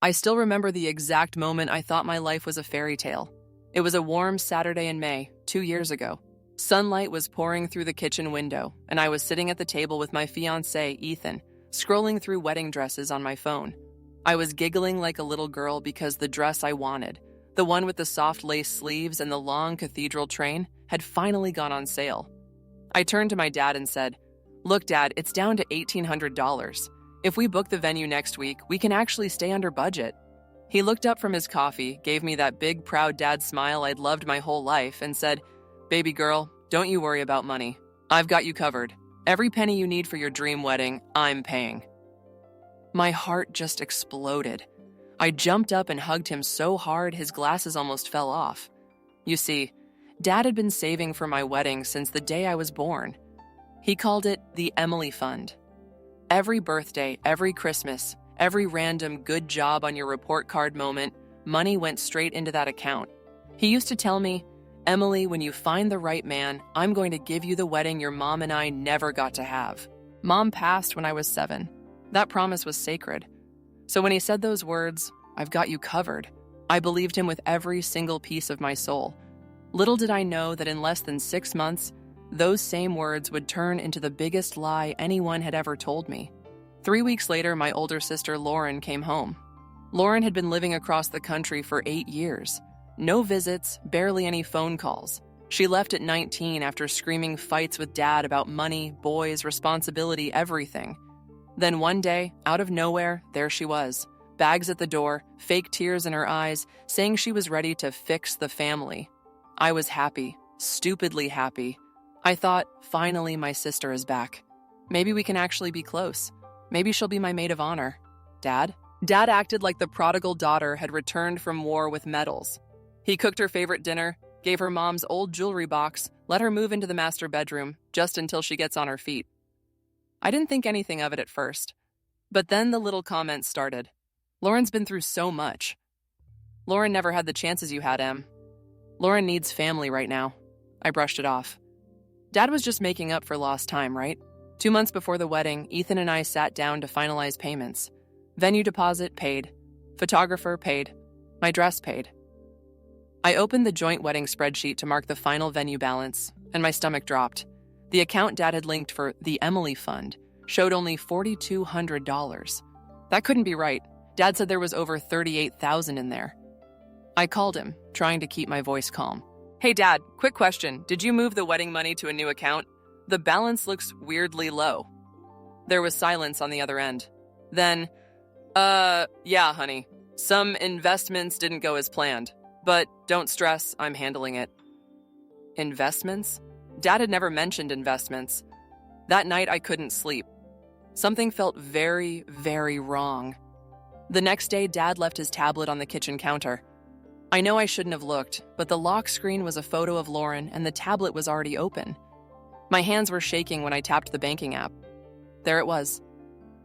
I still remember the exact moment I thought my life was a fairy tale. It was a warm Saturday in May, 2 years ago. Sunlight was pouring through the kitchen window, and I was sitting at the table with my fiancé, Ethan, scrolling through wedding dresses on my phone. I was giggling like a little girl because the dress I wanted, the one with the soft lace sleeves and the long cathedral train, had finally gone on sale. I turned to my dad and said, "Look, Dad, it's down to $1,800. If we book the venue next week, we can actually stay under budget." He looked up from his coffee, gave me that big, proud dad smile I'd loved my whole life, and said, "Baby girl, don't you worry about money. I've got you covered. Every penny you need for your dream wedding, I'm paying." My heart just exploded. I jumped up and hugged him so hard his glasses almost fell off. You see, Dad had been saving for my wedding since the day I was born. He called it the Emily Fund. Every birthday, every Christmas, every random good job on your report card moment, money went straight into that account. He used to tell me, "Emily, when you find the right man, I'm going to give you the wedding your mom and I never got to have." Mom passed when I was 7. That promise was sacred. So when he said those words, "I've got you covered," I believed him with every single piece of my soul. Little did I know that in less than 6 months, those same words would turn into the biggest lie anyone had ever told me. 3 weeks later, my older sister Lauren came home. Lauren had been living across the country for 8 years. No visits, barely any phone calls. She left at 19 after screaming fights with Dad about money, boys, responsibility, everything. Then one day, out of nowhere, there she was, bags at the door, fake tears in her eyes, saying she was ready to fix the family. I was happy, stupidly happy. I thought, finally my sister is back. Maybe we can actually be close. Maybe she'll be my maid of honor. Dad? Dad acted like the prodigal daughter had returned from war with medals. He cooked her favorite dinner, gave her mom's old jewelry box, let her move into the master bedroom, just until she gets on her feet. I didn't think anything of it at first. But then the little comments started. "Lauren's been through so much. Lauren never had the chances you had, Em. Lauren needs family right now." I brushed it off. Dad was just making up for lost time, right? 2 months before the wedding, Ethan and I sat down to finalize payments. Venue deposit paid. Photographer paid. My dress paid. I opened the joint wedding spreadsheet to mark the final venue balance, and my stomach dropped. The account Dad had linked for the Emily Fund showed only $4,200. That couldn't be right. Dad said there was over $38,000 in there. I called him, trying to keep my voice calm. "Hey, Dad, quick question. Did you move the wedding money to a new account? The balance looks weirdly low." There was silence on the other end. Then, yeah, honey. Some investments didn't go as planned. But don't stress, I'm handling it." Investments? Dad had never mentioned investments. That night I couldn't sleep. Something felt very, very wrong. The next day, Dad left his tablet on the kitchen counter. I know I shouldn't have looked, but the lock screen was a photo of Lauren and the tablet was already open. My hands were shaking when I tapped the banking app. There it was.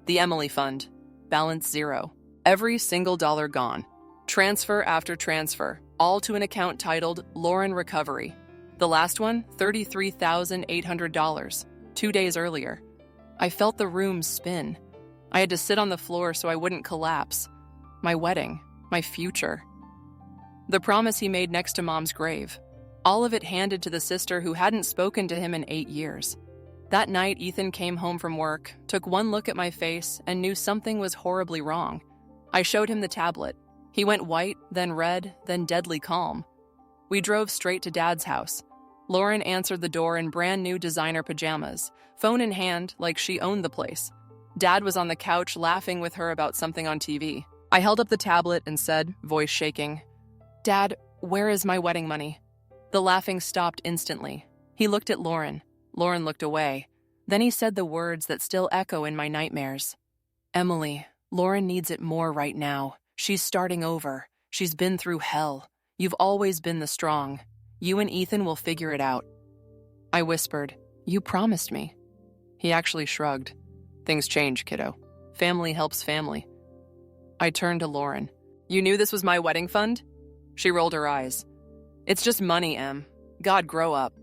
The Emily Fund. Balance 0. Every single dollar gone. Transfer after transfer, all to an account titled Lauren Recovery. The last one, $33,800, 2 days earlier. I felt the room spin. I had to sit on the floor so I wouldn't collapse. My wedding, my future. The promise he made next to Mom's grave. All of it handed to the sister who hadn't spoken to him in 8 years. That night, Ethan came home from work, took one look at my face, and knew something was horribly wrong. I showed him the tablet. He went white, then red, then deadly calm. We drove straight to Dad's house. Lauren answered the door in brand new designer pajamas, phone in hand like she owned the place. Dad was on the couch laughing with her about something on TV. I held up the tablet and said, voice shaking, "Dad, where is my wedding money?" The laughing stopped instantly. He looked at Lauren. Lauren looked away. Then he said the words that still echo in my nightmares. "Emily, Lauren needs it more right now. She's starting over. She's been through hell. You've always been the strong. You and Ethan will figure it out." I whispered, "You promised me." He actually shrugged. "Things change, kiddo. Family helps family." I turned to Lauren. "You knew this was my wedding fund?" She rolled her eyes. "It's just money, Em. God, grow up."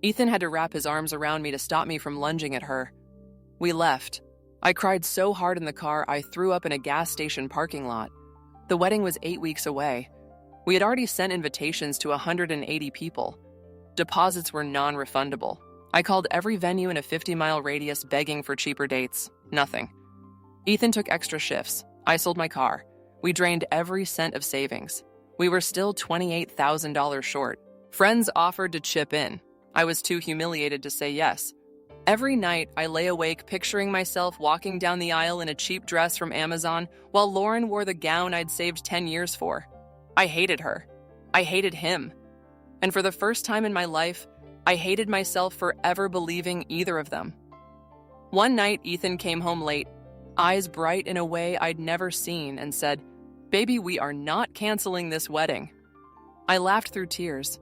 Ethan had to wrap his arms around me to stop me from lunging at her. We left. I cried so hard in the car I threw up in a gas station parking lot. The wedding was 8 weeks away. We had already sent invitations to 180 people. Deposits were non-refundable. I called every venue in a 50-mile radius begging for cheaper dates. Nothing. Ethan took extra shifts. I sold my car. We drained every cent of savings. We were still $28,000 short. Friends offered to chip in. I was too humiliated to say yes. Every night, I lay awake picturing myself walking down the aisle in a cheap dress from Amazon while Lauren wore the gown I'd saved 10 years for. I hated her. I hated him. And for the first time in my life, I hated myself for ever believing either of them. One night, Ethan came home late, eyes bright in a way I'd never seen, and said, "Baby, we are not canceling this wedding." I laughed through tears.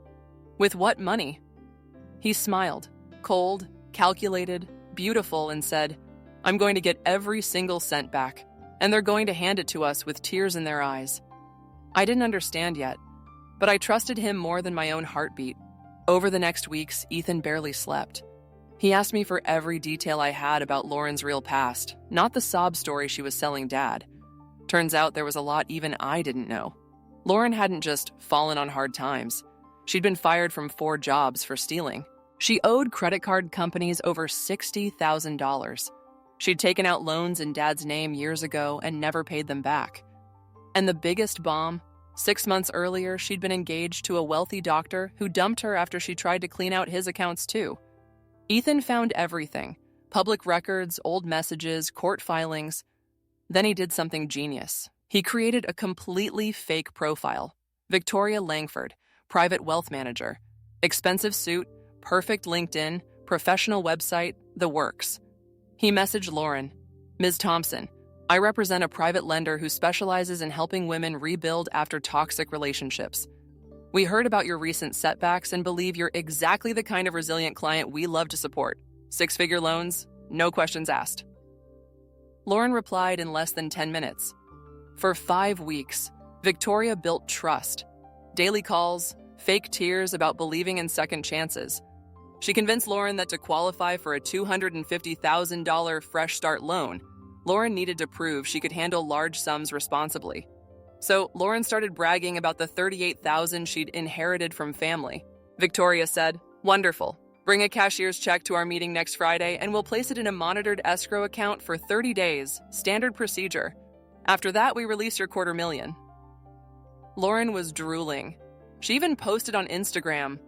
With what money? He smiled, cold, calculated, beautiful, and said, "I'm going to get every single cent back, and they're going to hand it to us with tears in their eyes." I didn't understand yet, but I trusted him more than my own heartbeat. Over the next weeks, Ethan barely slept. He asked me for every detail I had about Lauren's real past, not the sob story she was selling Dad. Turns out there was a lot even I didn't know. Lauren hadn't just fallen on hard times. She'd been fired from 4 jobs for stealing. She owed credit card companies over $60,000. She'd taken out loans in Dad's name years ago and never paid them back. And the biggest bomb, 6 months earlier, she'd been engaged to a wealthy doctor who dumped her after she tried to clean out his accounts too. Ethan found everything: public records, old messages, court filings. Then he did something genius. He created a completely fake profile. Victoria Langford, private wealth manager. Expensive suit, perfect LinkedIn, professional website, the works. He messaged Lauren, "Ms. Thompson, I represent a private lender who specializes in helping women rebuild after toxic relationships. We heard about your recent setbacks and believe you're exactly the kind of resilient client we love to support. 6-figure loans, no questions asked." Lauren replied in less than 10 minutes. For 5 weeks, Victoria built trust. Daily calls, fake tears about believing in second chances. She convinced Lauren that to qualify for a $250,000 Fresh Start loan, Lauren needed to prove she could handle large sums responsibly. So Lauren started bragging about the $38,000 she'd inherited from family. Victoria said, "Wonderful. Bring a cashier's check to our meeting next Friday and we'll place it in a monitored escrow account for 30 days, standard procedure. After that, we release your $250,000. Lauren was drooling. She even posted on Instagram,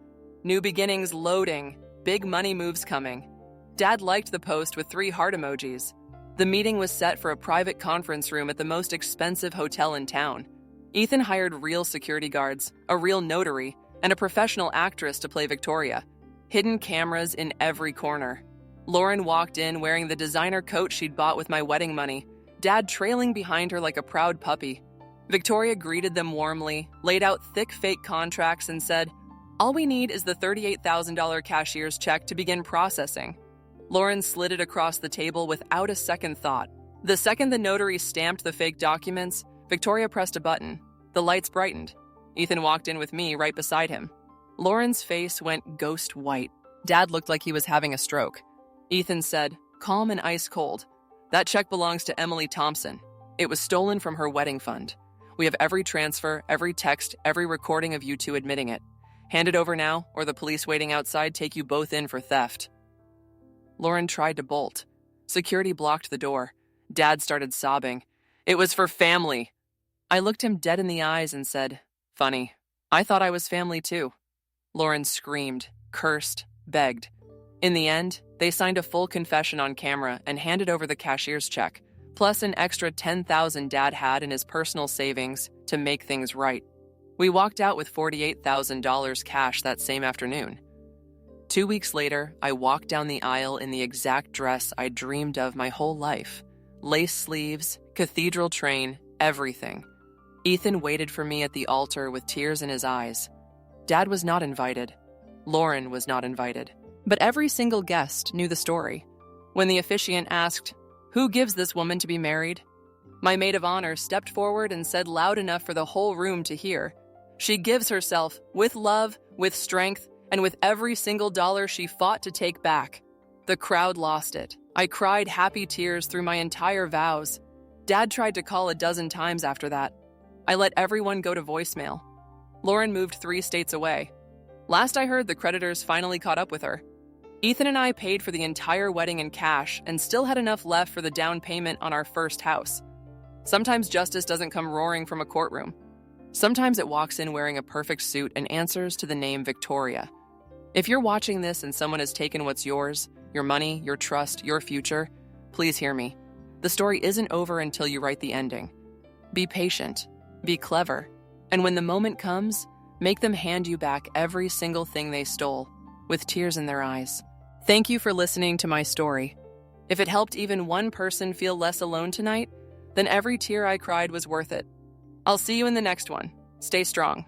"New beginnings loading, big money moves coming." Dad liked the post with 3 heart emojis. The meeting was set for a private conference room at the most expensive hotel in town. Ethan hired real security guards, a real notary, and a professional actress to play Victoria. Hidden cameras in every corner. Lauren walked in wearing the designer coat she'd bought with my wedding money, Dad trailing behind her like a proud puppy. Victoria greeted them warmly, laid out thick fake contracts, and said, "All we need is the $38,000 cashier's check to begin processing." Lauren slid it across the table without a second thought. The second the notary stamped the fake documents, Victoria pressed a button. The lights brightened. Ethan walked in with me right beside him. Lauren's face went ghost white. Dad looked like he was having a stroke. Ethan said, calm and ice cold, "That check belongs to Emily Thompson. It was stolen from her wedding fund. We have every transfer, every text, every recording of you two admitting it. Hand it over now, or the police waiting outside take you both in for theft." Lauren tried to bolt. Security blocked the door. Dad started sobbing. "It was for family." I looked him dead in the eyes and said, "Funny. I thought I was family too." Lauren screamed, cursed, begged. In the end, they signed a full confession on camera and handed over the cashier's check, plus an extra $10,000 Dad had in his personal savings to make things right. We walked out with $48,000 cash that same afternoon. 2 weeks later, I walked down the aisle in the exact dress I dreamed of my whole life. Lace sleeves, cathedral train, everything. Ethan waited for me at the altar with tears in his eyes. Dad was not invited. Lauren was not invited. But every single guest knew the story. When the officiant asked, "Who gives this woman to be married?" my maid of honor stepped forward and said loud enough for the whole room to hear, "She gives herself with love, with strength, and with every single dollar she fought to take back." The crowd lost it. I cried happy tears through my entire vows. Dad tried to call a dozen times after that. I let everyone go to voicemail. Lauren moved 3 states away. Last I heard, the creditors finally caught up with her. Ethan and I paid for the entire wedding in cash and still had enough left for the down payment on our first house. Sometimes justice doesn't come roaring from a courtroom. Sometimes it walks in wearing a perfect suit and answers to the name Victoria. If you're watching this and someone has taken what's yours, your money, your trust, your future, please hear me. The story isn't over until you write the ending. Be patient, be clever, and when the moment comes, make them hand you back every single thing they stole, with tears in their eyes. Thank you for listening to my story. If it helped even one person feel less alone tonight, then every tear I cried was worth it. I'll see you in the next one. Stay strong.